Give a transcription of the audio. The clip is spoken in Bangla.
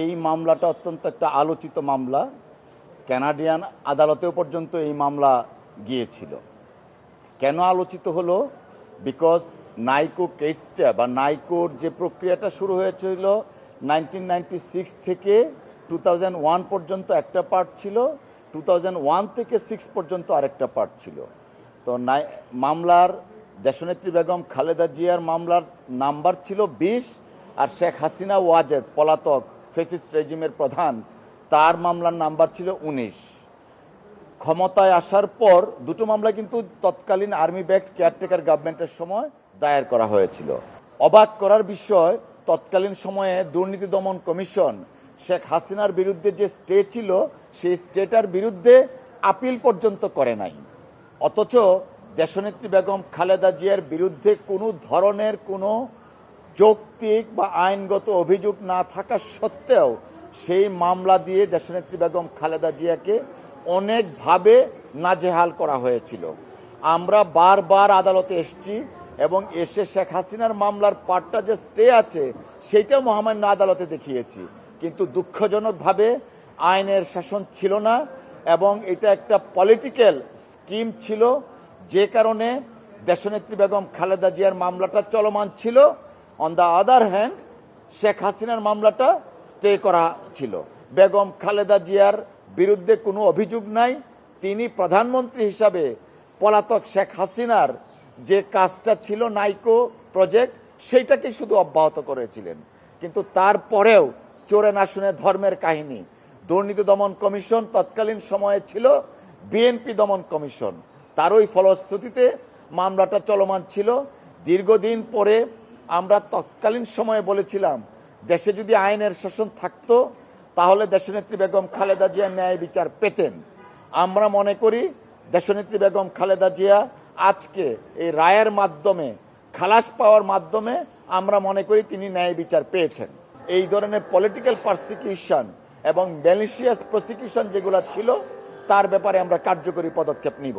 এই মামলাটা অত্যন্ত একটা আলোচিত মামলা। কানাডিয়ান আদালতেও পর্যন্ত এই মামলা গিয়েছিল। কেন আলোচিত হলো? বিকজ নাইকো কেসটা বা নাইকোর যে প্রক্রিয়াটা শুরু হয়েছিল 1996 থেকে 2001 পর্যন্ত একটা পার্ট ছিল, 2001 থেকে 6 পর্যন্ত আরেকটা পার্ট ছিল। তো মামলার দেশনেত্রী বেগম খালেদা জিয়ার মামলার নাম্বার ছিল 20, আর শেখ হাসিনা ওয়াজেদ পলাতক ফ্যাসিস্ট রেজিমের প্রধান, তার মামলার নাম্বার ছিল 19। ক্ষমতায় আসার পর দুটো মামলা কিন্তু তৎকালীন আর্মি ব্যাকড কেয়ারটেকার গভর্নমেন্টের সময় দায়ের করা হয়েছিল। অবাক করার বিষয়, তৎকালীন সময়ে দুর্নীতি দমন কমিশন শেখ হাসিনার বিরুদ্ধে যে স্টে ছিল সেই স্টেটার বিরুদ্ধে আপিল পর্যন্ত করে নাই। অথচ দেশনেত্রী বেগম খালেদা জিয়ার বিরুদ্ধে কোনো ধরনের কোনো যৌক্তিক বা আইনগত অভিযোগ না থাকা সত্ত্বেও সেই মামলা দিয়ে দেশনেত্রী বেগম খালেদা জিয়াকে অনেকভাবে নাজেহাল করা হয়েছিল। আমরা বারবার আদালতে এসেছি এবং এসে শেখ হাসিনার মামলার পার্টটা যে স্টে আছে সেইটাও মহামান্য আদালতে দেখিয়েছি, কিন্তু দুঃখজনকভাবে আইনের শাসন ছিল না এবং এটা একটা পলিটিক্যাল স্কিম ছিল, যে কারণে দেশনেত্রী বেগম খালেদা জিয়ার মামলাটা চলমান ছিল। On the other hand Sheikh হাসিনার মামলাটা স্টে করা ছিল। বেগম খালেদা জিয়ার বিরুদ্ধে কোনো অভিযোগ নাই। তিনি প্রধানমন্ত্রী হিসাবে পলাতক শেখ হাসিনার যে কাজটা ছিল নাইকো প্রজেক্ট, সেইটাকে শুধু অব্যাহত করেছিলেন। কিন্তু তারপরেও চোরে না শুনে ধর্মের কাহিনী, দুর্নীতি দমন কমিশন তৎকালীন সময়ে ছিল বিএনপি দমন কমিশন, তারই ফলশ্রুতিতে মামলাটা চলমান ছিল। দীর্ঘদিন পরে আমরা তৎকালীন সময়ে বলেছিলাম, দেশে যদি আইনের শাসন থাকতো তাহলে দেশনেত্রী বেগম খালেদা জিয়া ন্যায় বিচার পেতেন। আমরা মনে করি দেশনেত্রী বেগম খালেদা জিয়া আজকে এই রায়ের মাধ্যমে, খালাস পাওয়ার মাধ্যমে আমরা মনে করি তিনি ন্যায় বিচার পেয়েছেন। এই ধরনের পলিটিক্যাল পারসিকিউশন এবং ম্যালিশিয়াস প্রসিকিউশন যেগুলো ছিল তার ব্যাপারে আমরা কার্যকরী পদক্ষেপ নিব।